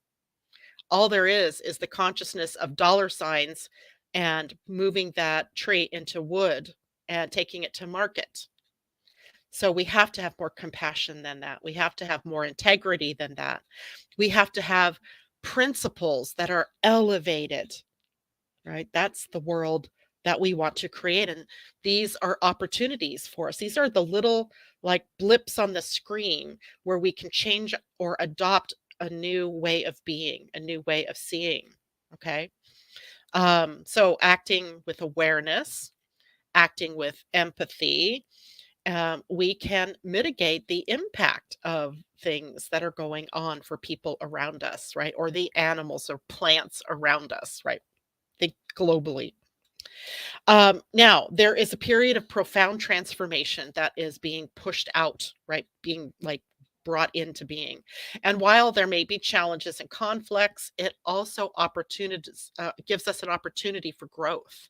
All there is the consciousness of dollar signs and moving that tree into wood and taking it to market. So we have to have more compassion than that. We have to have more integrity than that. We have to have principles that are elevated, right? That's the world that we want to create. And these are opportunities for us. These are the little like blips on the screen where we can change or adopt a new way of being, a new way of seeing. Okay. So acting with awareness, acting with empathy, we can mitigate the impact of things that are going on for people around us, right? Or the animals or plants around us, right? Think globally. Now, there is a period of profound transformation that is being pushed out, right? Being like brought into being. And while there may be challenges and conflicts, it also opportunities gives us an opportunity for growth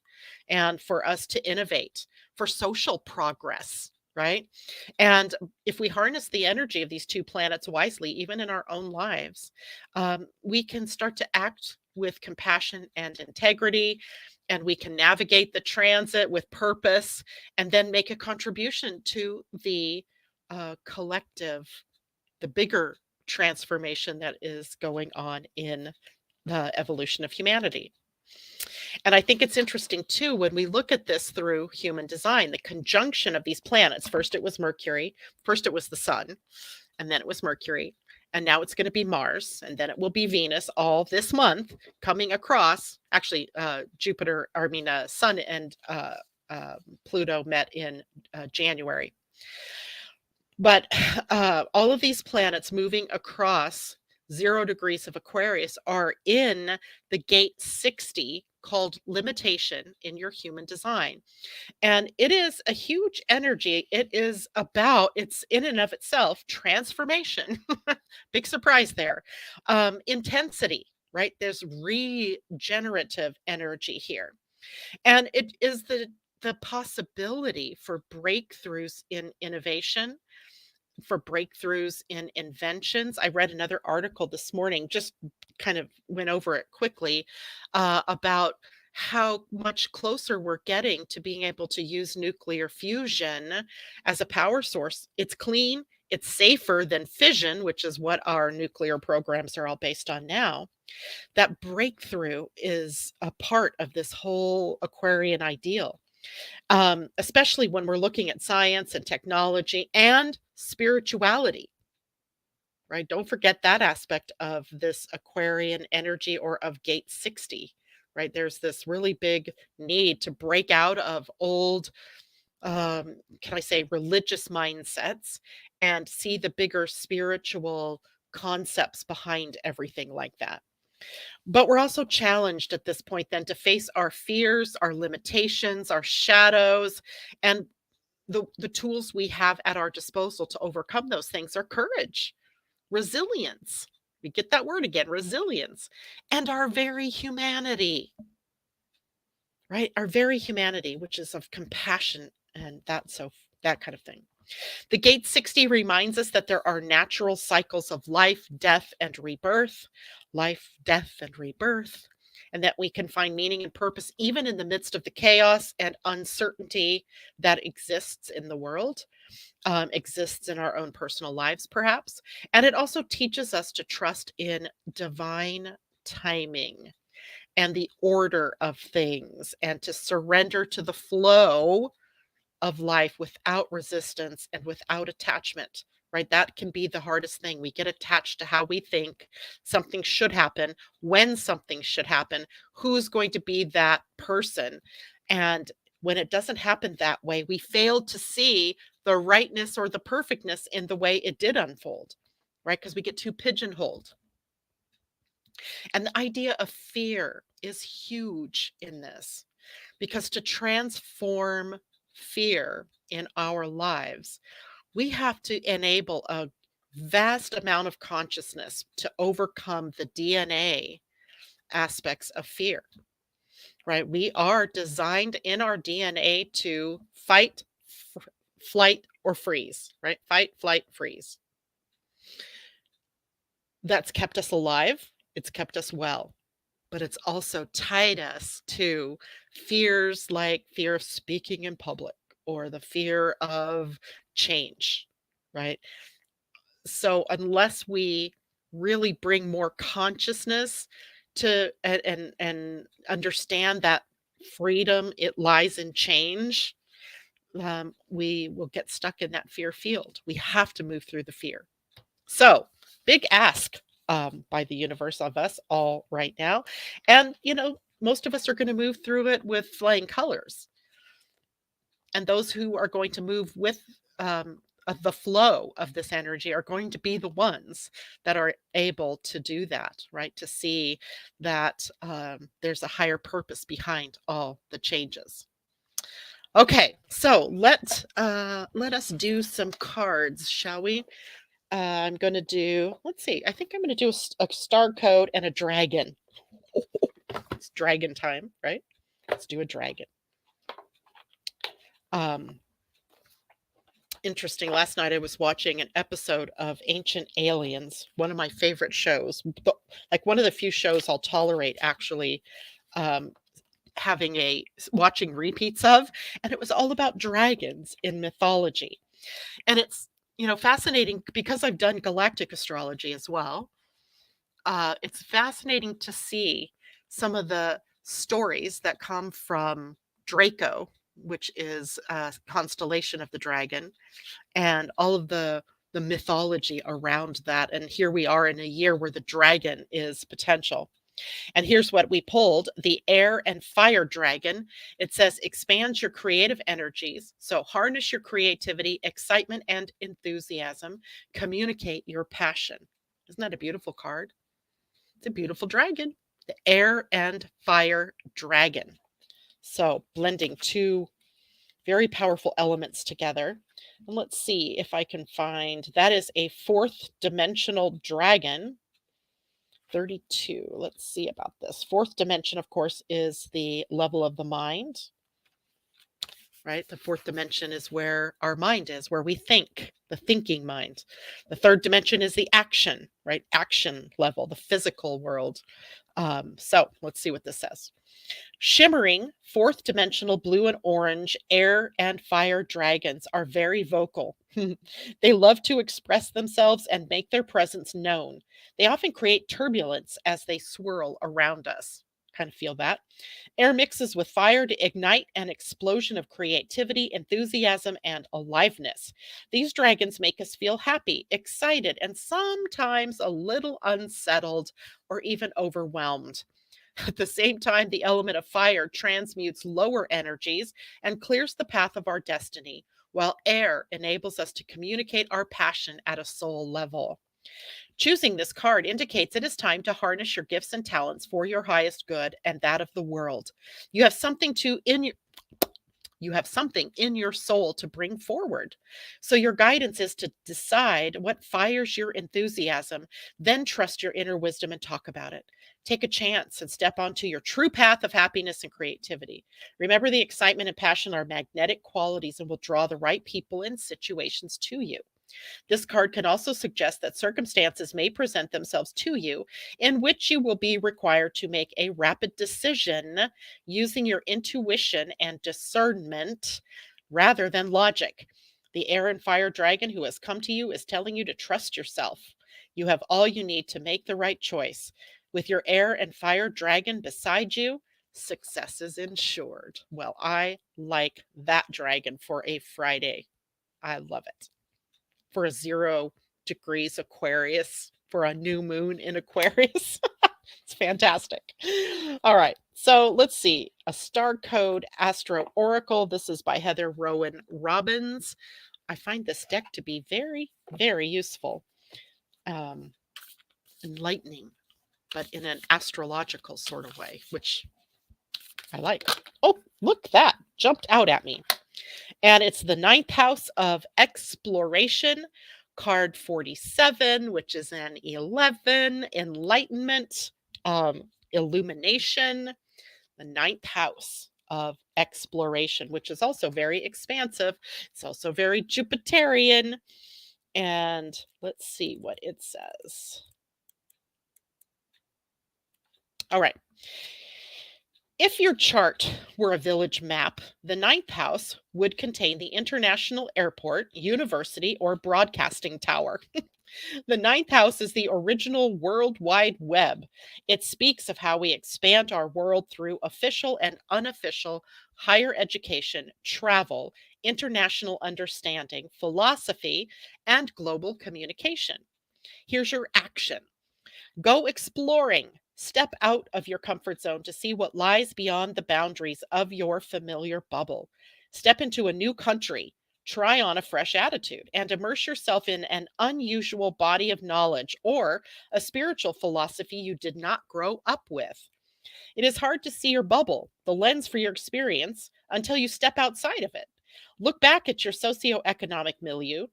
and for us to innovate, for social progress. Right. And if we harness the energy of these two planets wisely, even in our own lives, we can start to act with compassion and integrity, and we can navigate the transit with purpose and then make a contribution to the collective, the bigger transformation that is going on in the evolution of humanity. And I think it's interesting too when we look at this through human design, the conjunction of these planets. First it was Mercury, first it was the sun, and then it was Mercury, and now it's going to be Mars, and then it will be Venus all this month coming across. Actually, Sun and Pluto met in January. But all of these planets moving across 0 degrees of Aquarius are in the gate 60 called limitation in your human design. And it is a huge energy. It's in and of itself transformation. Big surprise there. Intensity, right? There's regenerative energy here. And it is the possibility for breakthroughs in innovation, for breakthroughs in inventions. I read another article this morning, just kind of went over it quickly, about how much closer we're getting to being able to use nuclear fusion as a power source. It's clean, it's safer than fission, which is what our nuclear programs are all based on now. That breakthrough is a part of this whole Aquarian ideal, especially when we're looking at science and technology and spirituality, right? Don't forget that aspect of this Aquarian energy or of gate 60, right? There's this really big need to break out of old, can I say, religious mindsets and see the bigger spiritual concepts behind everything like that. But we're also challenged at this point then to face our fears, our limitations, our shadows, and the tools we have at our disposal to overcome those things are courage, resilience. We get that word again, resilience, and our very humanity, right? Our very humanity, which is of compassion and that kind of thing. The gate 60 reminds us that there are natural cycles of life, death, and rebirth, life, death, and rebirth, and that we can find meaning and purpose even in the midst of the chaos and uncertainty that exists in the world, exists in our own personal lives, perhaps. And it also teaches us to trust in divine timing and the order of things and to surrender to the flow of life without resistance and without attachment, right? That can be the hardest thing. We get attached to how we think something should happen, when something should happen, who's going to be that person. And when it doesn't happen that way, we fail to see the rightness or the perfectness in the way it did unfold, right? Because we get too pigeonholed. And the idea of fear is huge in this because to transform fear in our lives, we have to enable a vast amount of consciousness to overcome the DNA aspects of fear, right? We are designed in our DNA to fight, flight, or freeze, right? Fight, flight, freeze. That's kept us alive. It's kept us well. But it's also tied us to fears like fear of speaking in public or the fear of change, right? So unless we really bring more consciousness to and understand that freedom, it lies in change, we will get stuck in that fear field. We have to move through the fear. So, big ask by the universe of us all right now. And, most of us are going to move through it with flying colors. And those who are going to move with the flow of this energy are going to be the ones that are able to do that, right? To see that there's a higher purpose behind all the changes. Okay, so let us do some cards, shall we? I'm going to do, let's see, I think I'm going to do a star code and a dragon. It's dragon time, right? Let's do a dragon. Interesting. Last night I was watching an episode of Ancient Aliens, one of my favorite shows, like one of the few shows I'll tolerate actually um, watching repeats of, and it was all about dragons in mythology. And it's, fascinating because I've done galactic astrology as well. It's fascinating to see some of the stories that come from Draco, which is a constellation of the dragon, and all of the mythology around that. And here we are in a year where the dragon is potential. And here's what we pulled: the air and fire dragon. It says expand your creative energies. So harness your creativity, excitement, and enthusiasm. Communicate your passion. Isn't that a beautiful card? It's a beautiful dragon. The air and fire dragon. So blending two very powerful elements together. And let's see if I can find, that is a fourth dimensional dragon. 32. Let's see about this. Fourth dimension, of course, is the level of the mind, right? The fourth dimension is where our mind is, where we think, the thinking mind. The third dimension is the action, right? Action level, the physical world. So let's see what this says. Shimmering, fourth dimensional blue and orange air and fire dragons are very vocal. They love to express themselves and make their presence known. They often create turbulence as they swirl around us. Kind of feel that. Air mixes with fire to ignite an explosion of creativity, enthusiasm, and aliveness. These dragons make us feel happy, excited, and sometimes a little unsettled or even overwhelmed. At the same time, the element of fire transmutes lower energies and clears the path of our destiny, while air enables us to communicate our passion at a soul level. Choosing this card indicates it is time to harness your gifts and talents for your highest good and that of the world. You have something You have something in your soul to bring forward. So your guidance is to decide what fires your enthusiasm, then trust your inner wisdom and talk about it. Take a chance and step onto your true path of happiness and creativity. Remember, the excitement and passion are magnetic qualities and will draw the right people and situations to you. This card can also suggest that circumstances may present themselves to you in which you will be required to make a rapid decision using your intuition and discernment rather than logic. The air and fire dragon who has come to you is telling you to trust yourself. You have all you need to make the right choice. With your air and fire dragon beside you, success is ensured. Well, I like that dragon for a Friday. I love it. For a 0 degrees Aquarius, for a new moon in Aquarius. It's fantastic. All right. So let's see. A Star Code Astro Oracle. This is by Heather Rowan Robbins. I find this deck to be very, very useful. Enlightening, but in an astrological sort of way, which I like. Oh, look, that jumped out at me. And it's the 9th house of exploration, card 47, which is an 11, enlightenment, illumination, the 9th house of exploration, which is also very expansive. It's also very Jupiterian. And let's see what it says. All right. If your chart were a village map, the 9th house would contain the international airport, university, or broadcasting tower. The 9th house is the original World Wide Web. It speaks of how we expand our world through official and unofficial higher education, travel, international understanding, philosophy, and global communication. Here's your action. Go exploring. Step out of your comfort zone to see what lies beyond the boundaries of your familiar bubble. Step into a new country. Try on a fresh attitude and immerse yourself in an unusual body of knowledge or a spiritual philosophy you did not grow up with. It is hard to see your bubble, the lens for your experience, until you step outside of it. Look back at your socioeconomic milieu,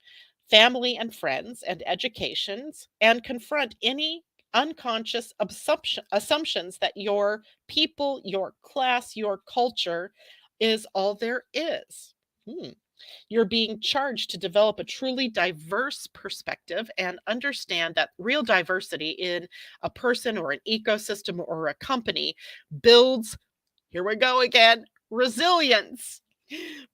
family and friends, and educations, and confront any unconscious assumptions that your people, your class, your culture is all there is. You're being charged to develop a truly diverse perspective and understand that real diversity in a person or an ecosystem or a company builds, here we go again, resilience.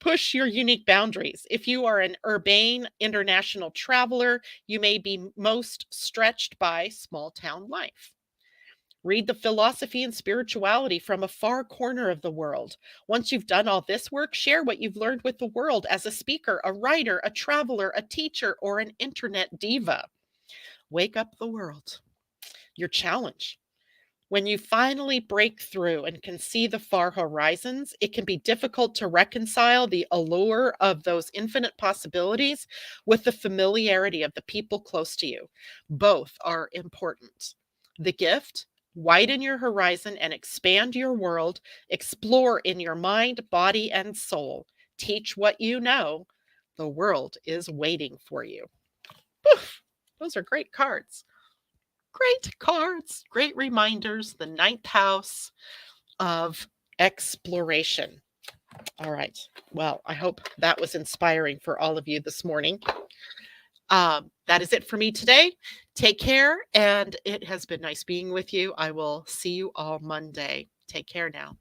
Push your unique boundaries. If you are an urbane international traveler, you may be most stretched by small town life. Read the philosophy and spirituality from a far corner of the world. Once you've done all this work, share what you've learned with the world as a speaker, a writer, a traveler, a teacher, or an internet diva. Wake up the world. Your challenge. When you finally break through and can see the far horizons, it can be difficult to reconcile the allure of those infinite possibilities with the familiarity of the people close to you. Both are important. The gift: widen your horizon and expand your world. Explore in your mind, body, and soul. Teach what you know. The world is waiting for you. Poof, those are great cards. Great cards, great reminders. The 9th house of exploration. All right. Well, I hope that was inspiring for all of you this morning. That is it for me today. Take care, and it has been nice being with you. I will see you all Monday. Take care now.